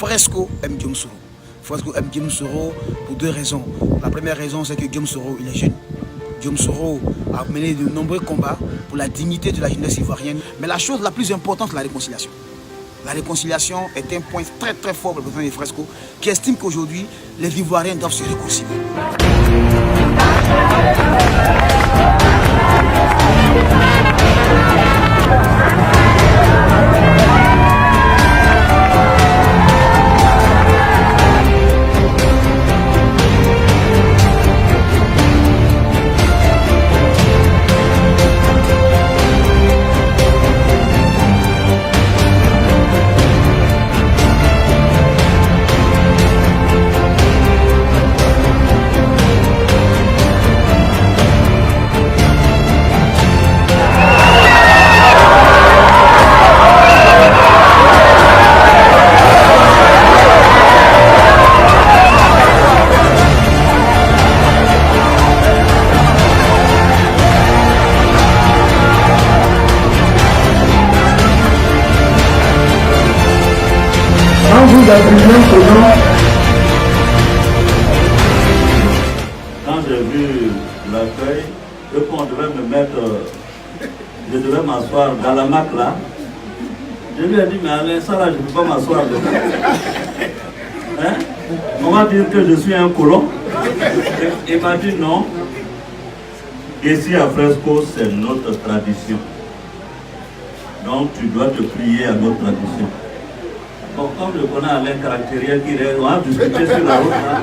Fresco aime Guillaume Soro. Fresco aime Guillaume Soro pour deux raisons. La première raison, c'est que Guillaume Soro, il est jeune. Guillaume Soro a mené de nombreux combats pour la dignité de la jeunesse ivoirienne. Mais la chose la plus importante, c'est la réconciliation. La réconciliation est un point très très fort pour le président de Fresco, qui estime qu'aujourd'hui, les Ivoiriens doivent se réconcilier. Quand j'ai vu l'accueil, eux qu'on devait me mettre, je devais m'asseoir dans la mac là. Je lui ai dit, mais Alain, ça là, je ne peux pas m'asseoir dedans. Hein? On va dire que je suis un colon. Il m'a dit non. Ici à Fresco, c'est notre tradition. Donc tu dois te plier à notre tradition. Bon, comme je connais Alain caractériel qui est, on va discuter sur la route là.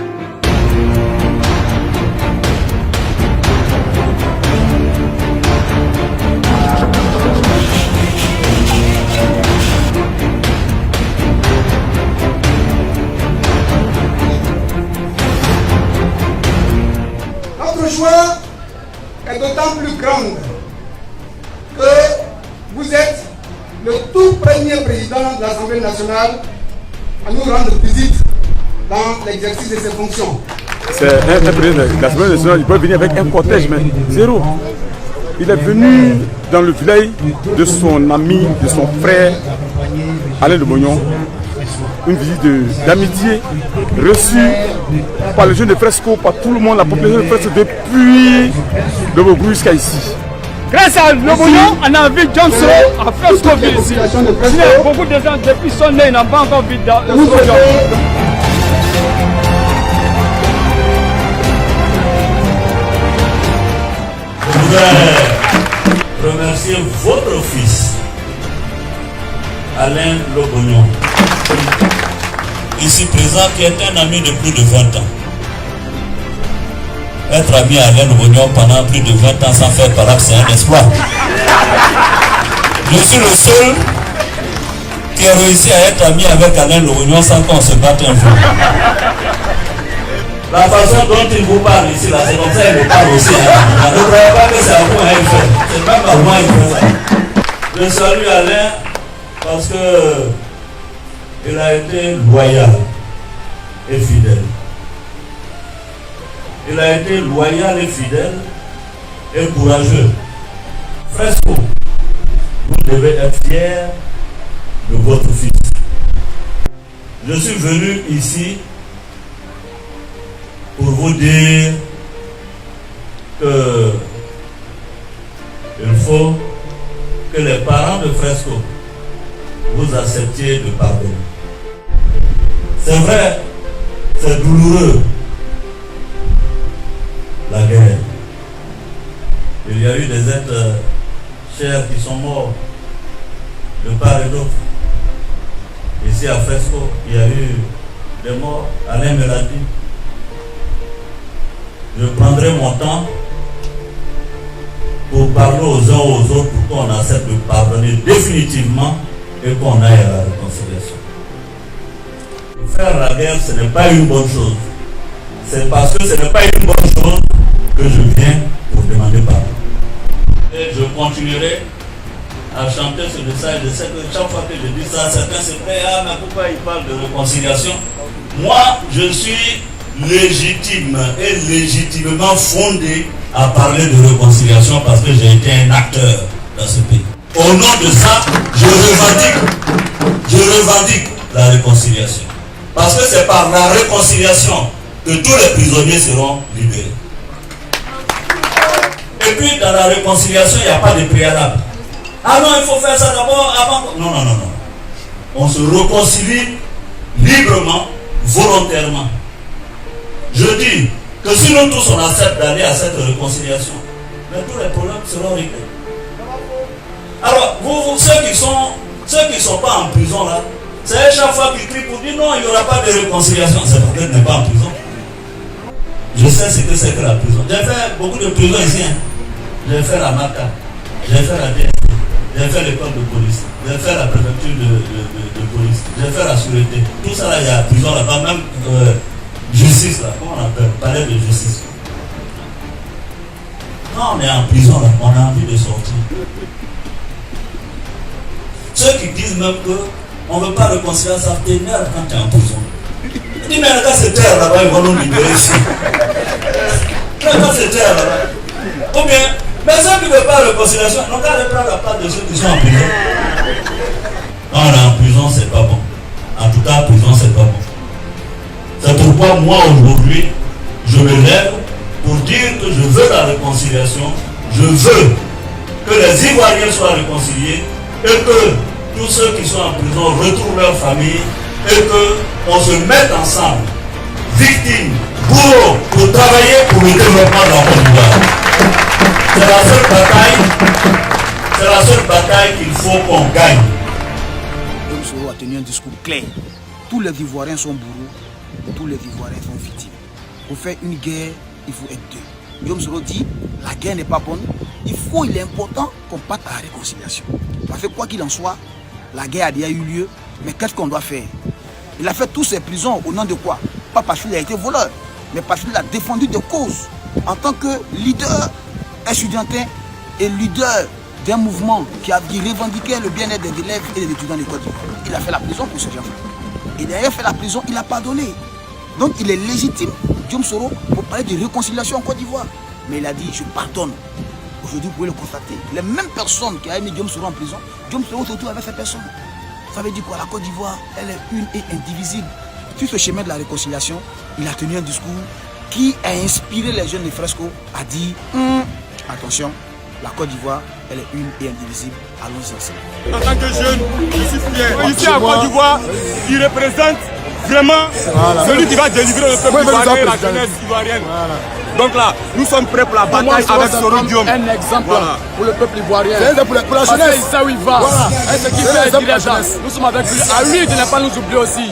Notre joie est d'autant plus grande que vous êtes le tout premier président de l'Assemblée nationale à nous rendre visite dans l'exercice de ses fonctions. C'est un président de l'Assemblée nationale, il peut venir avec un cortège, mais zéro. Il est venu dans le village de son ami, de son frère, Alain Lebognon. Une visite d'amitié reçue par les jeunes de Fresco, par tout le monde, la population de Fresco depuis le Bogou jusqu'à ici. Grâce à Lebognon, on a vu John Soro à Fresco ici. Beaucoup de gens depuis son nez n'ont pas encore vu dans le Bognon. Je voudrais remercier votre fils, Alain Lebognon, ici présent, qui est un ami de plus de 20 ans. Être ami à Alain Lebognon pendant plus de 20 ans sans faire paraître, c'est un espoir. Je suis le seul qui a réussi à être ami avec Alain Lebognon sans qu'on se batte un jour. La façon dont il vous parle ici, là, c'est comme ça qu'il me parle aussi. Hein. Ne croyez pas que c'est à moi qu'il fait. C'est pas par moi qu'il fait ça. Je salue Alain parce que il a été loyal et fidèle. Il a été loyal et fidèle et courageux. Fresco, vous devez être fiers de votre fils. Je suis venu ici pour vous dire que il faut que les parents de Fresco vous acceptiez de pardonner. C'est vrai, c'est douloureux, la guerre. Il y a eu des êtres chers qui sont morts de part et d'autre. Ici à Fresco, il y a eu des morts. Alain me l'a dit. Je prendrai mon temps pour parler aux uns aux autres pour qu'on accepte de pardonner définitivement et qu'on aille à la réconciliation. Faire la guerre, ce n'est pas une bonne chose. C'est parce que ce n'est pas une bonne chose que je viens pour demander pardon. Et je continuerai à chanter ce message. Je sais que chaque fois que je dis ça, certains se disent ah, mais pourquoi il parle de réconciliation? Moi, je suis légitime et légitimement fondé à parler de réconciliation parce que j'ai été un acteur dans ce pays. Au nom de ça, je revendique la réconciliation. Parce que c'est par la réconciliation que tous les prisonniers seront libérés. Et puis dans la réconciliation, il n'y a pas de préalable. Ah non, il faut faire ça d'abord avant. Non, non, non, non. On se réconcilie librement, volontairement. Je dis que si nous tous on accepte d'aller à cette réconciliation, mais tous les problèmes seront réglés. Alors, ceux qui sont pas en prison là, c'est chaque fois qu'ils crient pour dire non, il n'y aura pas de réconciliation. C'est parce qu'elle n'est pas en prison. Je sais ce que c'est que la prison. J'ai fait beaucoup de prisons ici. Hein. J'ai fait la MACA, j'ai fait la DST, j'ai fait l'école de police, j'ai fait la préfecture de police, j'ai fait la sûreté. Tout ça là, il y a prison là-bas, même justice là, comment on appelle, palais de justice. Quand on est en prison là, on a envie de sortir. Ceux qui disent même qu'on ne veut pas réconcilier, ça t'énerve quand tu es en prison. Je dis, mais quand c'est terre là-bas, ils vont nous libérer ici. Mais quand c'est terre là-bas. Ou bien, mais ceux qui ne veulent pas réconciliation, n'ont qu'à aller prendre la part de ceux qui sont en prison. Quand on est en prison, c'est pas bon. En tout cas, en prison, c'est pas bon. C'est pourquoi moi, aujourd'hui, je me lève pour dire que je veux la réconciliation. Je veux que les Ivoiriens soient réconciliés et que tous ceux qui sont en prison retrouvent leur famille et qu'on se mette ensemble, victimes, bourreaux, pour travailler pour le développement de la Côte d'Ivoire. C'est la seule bataille qu'il faut qu'on gagne. Guillaume Soro a tenu un discours clair. Tous les Ivoiriens sont bourreaux, tous les Ivoiriens sont victimes. Pour faire une guerre, il faut être deux. Guillaume Soro dit, la guerre n'est pas bonne, il est important qu'on parte à la réconciliation. Parce que quoi qu'il en soit, la guerre a déjà eu lieu, mais qu'est-ce qu'on doit faire? Il a fait toutes ces prisons au nom de quoi? Pas parce qu'il a été voleur, mais parce qu'il a défendu des causes. En tant que leader estudiantin et leader d'un mouvement qui revendiquait le bien-être des élèves et des étudiants de Côte d'Ivoire. Il a fait la prison pour ces gens. Et derrière fait la prison, il a pardonné. Donc il est légitime, Guillaume Soro, pour parler de réconciliation en Côte d'Ivoire. Mais il a dit, je pardonne. Aujourd'hui, vous pouvez le constater. Les mêmes personnes qui ont mis Guillaume Soro en prison, Guillaume Soro se retrouve avec ces personnes. Ça veut dire quoi? La Côte d'Ivoire, elle est une et indivisible. Sur ce chemin de la réconciliation, il a tenu un discours qui a inspiré les jeunes de Fresco à dire attention, la Côte d'Ivoire, elle est une et indivisible. Allons-y ensemble. En tant que jeune, je suis fier. Ici à Côte d'Ivoire, il représente vraiment celui qui va délivrer le peuple ivoirien et la jeunesse ivoirienne. Donc là, nous sommes prêts pour la bataille avec Soro Guillaume. Un exemple pour le peuple ivoirien. C'est pour la jeunesse. Il sait où il va. Et ce qui fait dire les gens, nous sommes avec lui. À lui de ne pas nous oublier aussi.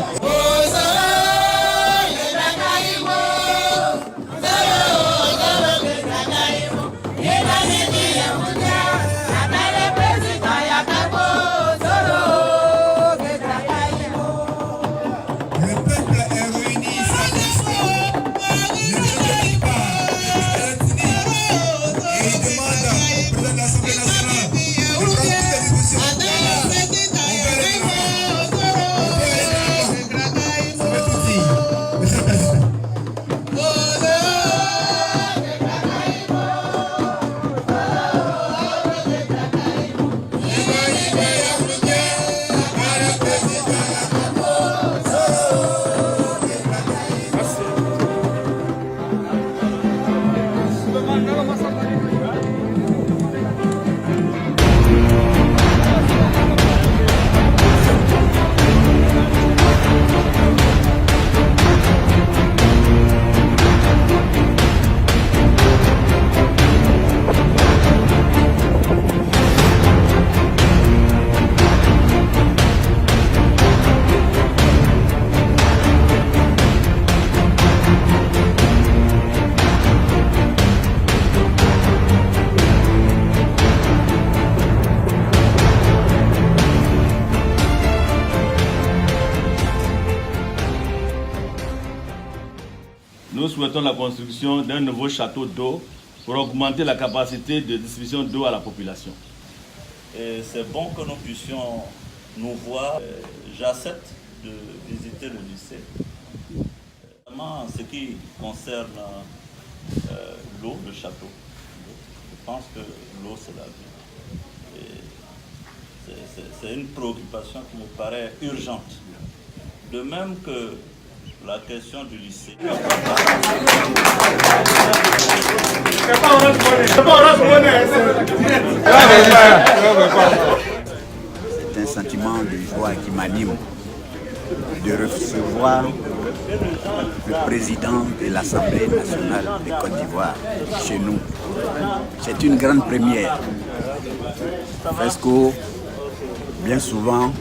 Nous souhaitons la construction d'un nouveau château d'eau pour augmenter la capacité de distribution d'eau à la population. Et c'est bon que nous puissions nous voir. J'accepte de visiter le lycée. En ce qui concerne l'eau, le château, je pense que l'eau c'est la vie. C'est une préoccupation qui me paraît urgente. De même que la question du lycée. C'est un sentiment de joie qui m'anime de recevoir le président de l'Assemblée nationale de Côte d'Ivoire chez nous. C'est une grande première. Fesco, bien souvent,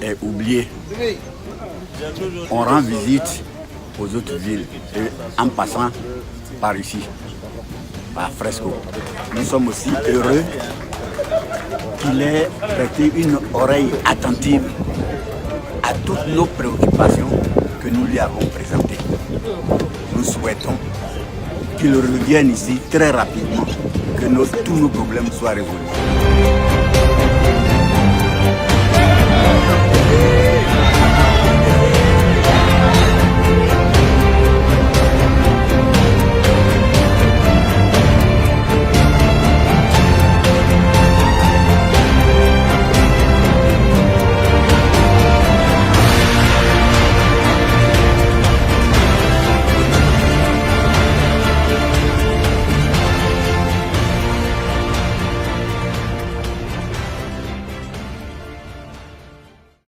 est oublié. On rend visite aux autres villes et en passant par ici, par Fresco. Nous sommes aussi heureux qu'il ait prêté une oreille attentive à toutes nos préoccupations que nous lui avons présentées. Nous souhaitons qu'il revienne ici très rapidement, que tous nos problèmes soient résolus.